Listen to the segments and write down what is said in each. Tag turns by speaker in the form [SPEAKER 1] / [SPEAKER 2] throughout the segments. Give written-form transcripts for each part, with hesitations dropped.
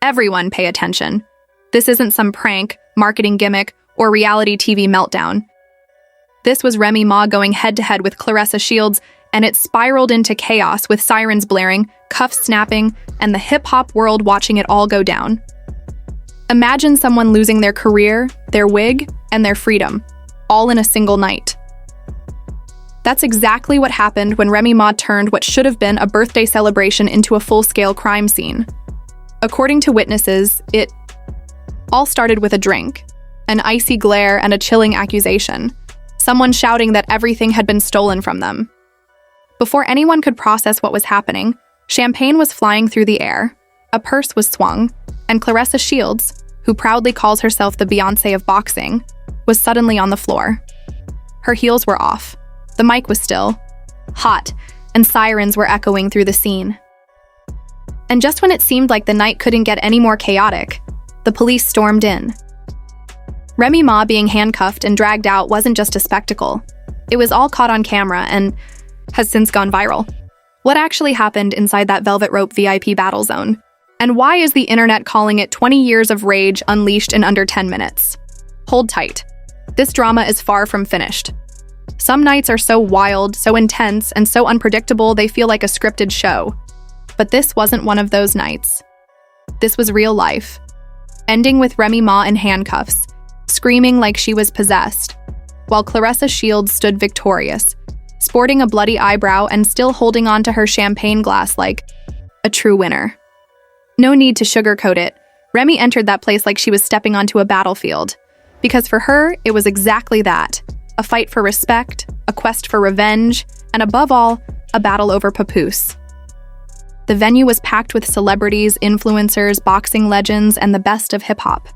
[SPEAKER 1] Everyone pay attention. This isn't some prank, marketing gimmick, or reality TV meltdown. This was Remy Ma going head-to-head with Claressa Shields, and it spiraled into chaos with sirens blaring, cuffs snapping, and the hip-hop world watching it all go down. Imagine someone losing their career, their wig, and their freedom, all in a single night. That's exactly what happened when Remy Ma turned what should have been a birthday celebration into a full-scale crime scene. According to witnesses, it all started with a drink, an icy glare, and a chilling accusation. Someone shouting that everything had been stolen from them. Before anyone could process what was happening, champagne was flying through the air, a purse was swung, and Claressa Shields, who proudly calls herself the Beyoncé of boxing, was suddenly on the floor. Her heels were off, the mic was still, hot, and sirens were echoing through the scene. And just when it seemed like the night couldn't get any more chaotic, the police stormed in. Remy Ma being handcuffed and dragged out wasn't just a spectacle. It was all caught on camera and has since gone viral. What actually happened inside that velvet rope VIP battle zone? And why is the internet calling it 20 years of rage unleashed in under 10 minutes? Hold tight. This drama is far from finished. Some nights are so wild, so intense, and so unpredictable they feel like a scripted show. But this wasn't one of those nights. This was real life. Ending with Remy Ma in handcuffs, screaming like she was possessed, while Claressa Shields stood victorious, sporting a bloody eyebrow and still holding on to her champagne glass like a true winner. No need to sugarcoat it. Remy entered that place like she was stepping onto a battlefield. Because for her, it was exactly that. A fight for respect, a quest for revenge, and above all, a battle over papoose. The venue was packed with celebrities, influencers, boxing legends, and the best of hip-hop.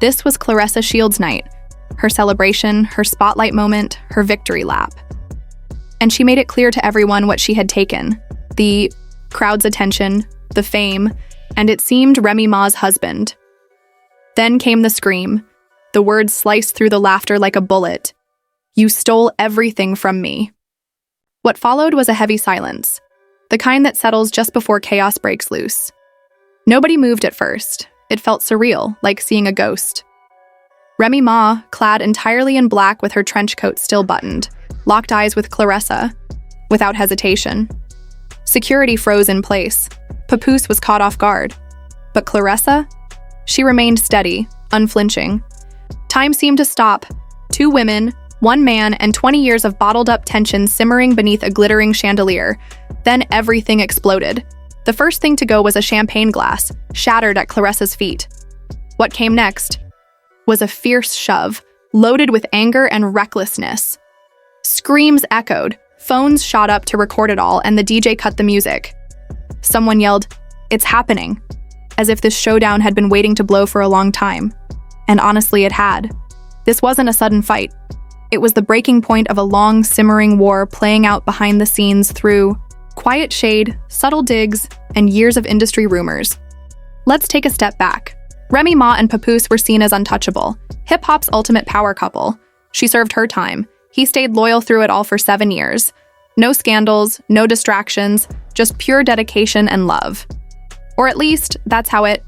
[SPEAKER 1] This was Claressa Shields' night, her celebration, her spotlight moment, her victory lap. And she made it clear to everyone what she had taken: the crowd's attention, the fame, and it seemed Remy Ma's husband. Then came the scream. The words sliced through the laughter like a bullet. "You stole everything from me." What followed was a heavy silence, the kind that settles just before chaos breaks loose. Nobody moved at first. It felt surreal, like seeing a ghost. Remy Ma, clad entirely in black with her trench coat still buttoned, locked eyes with Claressa, without hesitation. Security froze in place. Papoose was caught off guard. But Claressa? She remained steady, unflinching. Time seemed to stop. 2 women, 1 man, and 20 years of bottled-up tension simmering beneath a glittering chandelier. Then everything exploded. The first thing to go was a champagne glass, shattered at Claressa's feet. What came next was a fierce shove, loaded with anger and recklessness. Screams echoed, phones shot up to record it all, and the DJ cut the music. Someone yelled, "It's happening," as if this showdown had been waiting to blow for a long time. And honestly, it had. This wasn't a sudden fight. It was the breaking point of a long, simmering war playing out behind the scenes through quiet shade, subtle digs, and years of industry rumors. Let's take a step back. Remy Ma and Papoose were seen as untouchable, hip-hop's ultimate power couple. She served her time. He stayed loyal through it all for 7 years. No scandals, no distractions, just pure dedication and love. Or at least, that's how it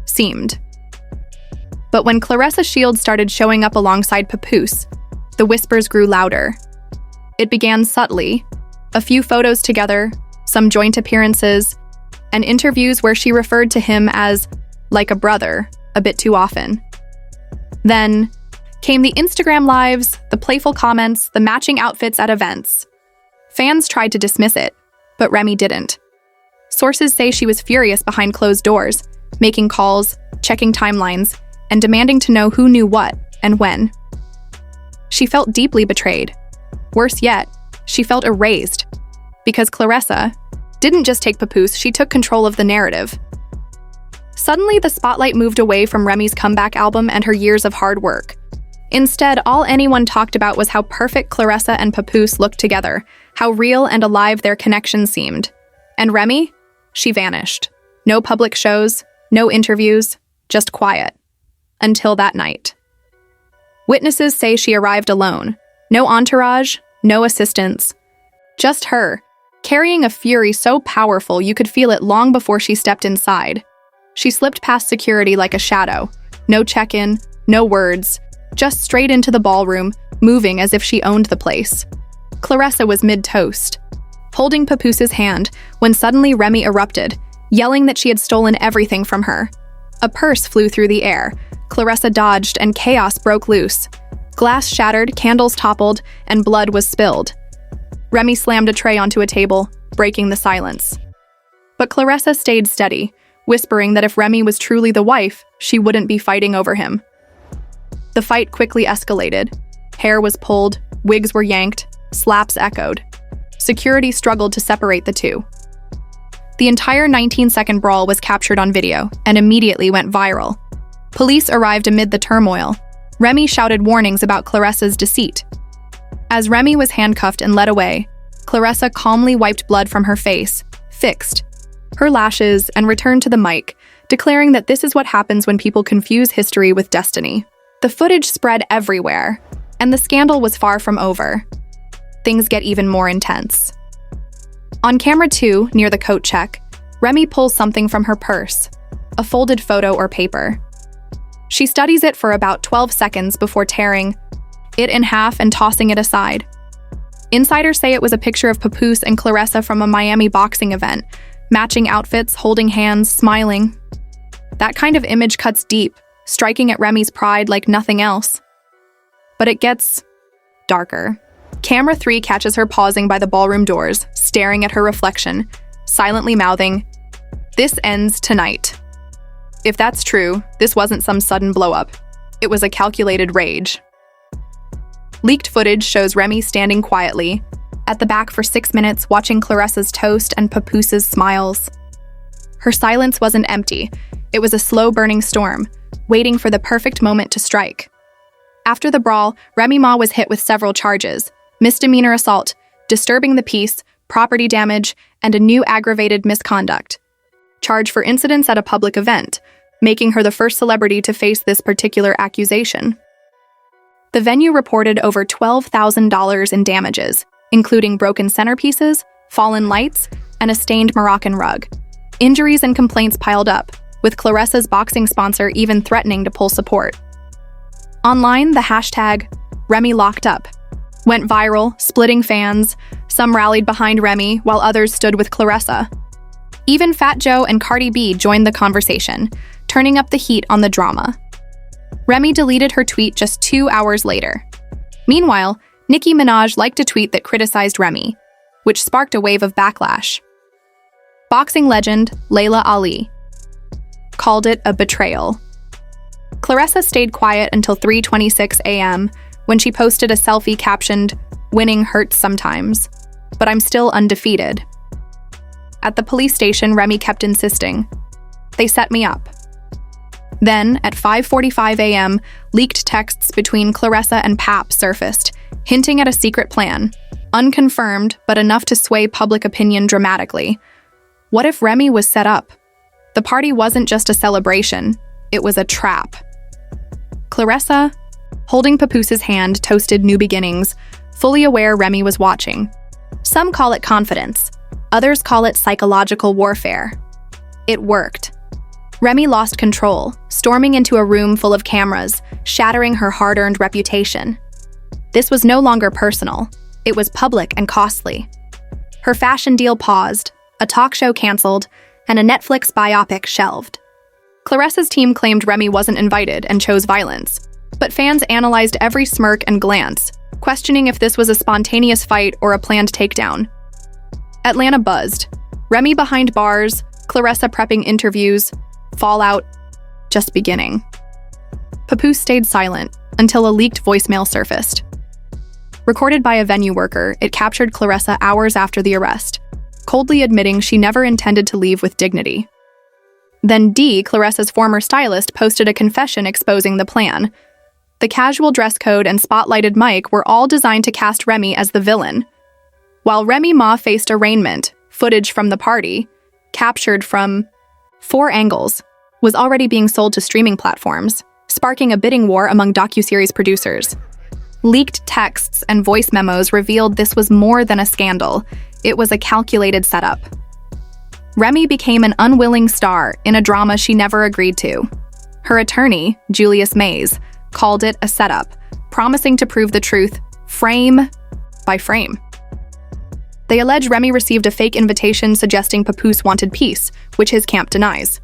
[SPEAKER 1] seemed. But when Claressa Shields started showing up alongside Papoose, the whispers grew louder. It began subtly. A few photos together, some joint appearances, and interviews where she referred to him as like a brother a bit too often. Then came the Instagram lives, the playful comments, the matching outfits at events. Fans tried to dismiss it, but Remy didn't. Sources say she was furious behind closed doors, making calls, checking timelines, and demanding to know who knew what and when. She felt deeply betrayed. Worse yet, she felt erased, because Claressa didn't just take Papoose, she took control of the narrative. Suddenly, the spotlight moved away from Remy's comeback album and her years of hard work. Instead, all anyone talked about was how perfect Claressa and Papoose looked together, how real and alive their connection seemed. And Remy? She vanished. No public shows, no interviews, just quiet. Until that night. Witnesses say she arrived alone. No entourage, no assistants. Just her, carrying a fury so powerful you could feel it long before she stepped inside. She slipped past security like a shadow. No check-in, no words, just straight into the ballroom, moving as if she owned the place. Claressa was mid-toast, holding Papooses' hand, when suddenly Remy erupted, yelling that she had stolen everything from her. A purse flew through the air. Claressa dodged, and chaos broke loose. Glass shattered, candles toppled, and blood was spilled. Remy slammed a tray onto a table, breaking the silence. But Claressa stayed steady, whispering that if Remy was truly the wife, she wouldn't be fighting over him. The fight quickly escalated. Hair was pulled, wigs were yanked, slaps echoed. Security struggled to separate the two. The entire 19-second brawl was captured on video and immediately went viral. Police arrived amid the turmoil. Remy shouted warnings about Claressa's deceit. As Remy was handcuffed and led away, Claressa calmly wiped blood from her face, fixed her lashes, and returned to the mic, declaring that this is what happens when people confuse history with destiny. The footage spread everywhere, and the scandal was far from over. Things get even more intense. On camera 2, near the coat check, Remy pulls something from her purse, a folded photo or paper. She studies it for about 12 seconds before tearing it in half and tossing it aside. Insiders say it was a picture of Papoose and Claressa from a Miami boxing event, matching outfits, holding hands, smiling. That kind of image cuts deep, striking at Remy's pride like nothing else. But it gets darker. Camera 3 catches her pausing by the ballroom doors, staring at her reflection, silently mouthing, "This ends tonight." If that's true, this wasn't some sudden blow-up. It was a calculated rage. Leaked footage shows Remy standing quietly, at the back for 6 minutes watching Claressa's toast and Papooses' smiles. Her silence wasn't empty. It was a slow-burning storm, waiting for the perfect moment to strike. After the brawl, Remy Ma was hit with several charges: misdemeanor assault, disturbing the peace, property damage, and a new aggravated misconduct charge for incidents at a public event, making her the first celebrity to face this particular accusation. The venue reported over $12,000 in damages, including broken centerpieces, fallen lights, and a stained Moroccan rug. Injuries and complaints piled up, with Claressa's boxing sponsor even threatening to pull support. Online, the hashtag #RemyLockedUp went viral, splitting fans. Some rallied behind Remy, while others stood with Claressa. Even Fat Joe and Cardi B joined the conversation, turning up the heat on the drama. Remy deleted her tweet just 2 hours later. Meanwhile, Nicki Minaj liked a tweet that criticized Remy, which sparked a wave of backlash. Boxing legend Laila Ali called it a betrayal. Claressa stayed quiet until 3:26 a.m. when she posted a selfie captioned, "Winning hurts sometimes, but I'm still undefeated." At the police station, Remy kept insisting, "They set me up." Then, at 5:45 a.m., leaked texts between Claressa and Pap surfaced, hinting at a secret plan, unconfirmed but enough to sway public opinion dramatically. What if Remy was set up? The party wasn't just a celebration, it was a trap. Claressa, holding Papooses' hand, toasted new beginnings, fully aware Remy was watching. Some call it confidence, others call it psychological warfare. It worked. Remy lost control, storming into a room full of cameras, shattering her hard-earned reputation. This was no longer personal, it was public and costly. Her fashion deal paused, a talk show canceled, and a Netflix biopic shelved. Claressa's team claimed Remy wasn't invited and chose violence, but fans analyzed every smirk and glance, questioning if this was a spontaneous fight or a planned takedown. Atlanta buzzed. Remy behind bars, Claressa prepping interviews, fallout just beginning. Papoose stayed silent until a leaked voicemail surfaced. Recorded by a venue worker, it captured Claressa hours after the arrest, coldly admitting she never intended to leave with dignity. Then Dee, Claressa's former stylist, posted a confession exposing the plan. The casual dress code and spotlighted mic were all designed to cast Remy as the villain. While Remy Ma faced arraignment, footage from the party, captured from 4 angles, was already being sold to streaming platforms, sparking a bidding war among docuseries producers. Leaked texts and voice memos revealed this was more than a scandal. It was a calculated setup. Remy became an unwilling star in a drama she never agreed to. Her attorney, Julius Mays, called it a setup, promising to prove the truth frame by frame. They allege Remy received a fake invitation suggesting Papoose wanted peace, which his camp denies.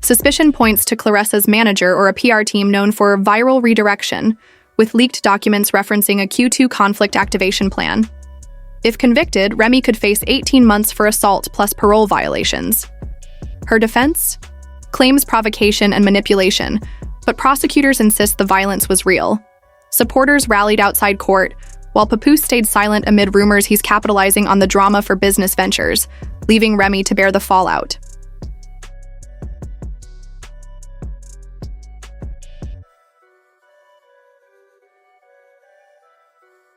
[SPEAKER 1] Suspicion points to Claressa's manager or a PR team known for viral redirection, with leaked documents referencing a Q2 conflict activation plan. If convicted, Remy could face 18 months for assault plus parole violations. Her defense? Claims provocation and manipulation, but prosecutors insist the violence was real. Supporters rallied outside court, while Papoose stayed silent amid rumors he's capitalizing on the drama for business ventures, leaving Remy to bear the fallout.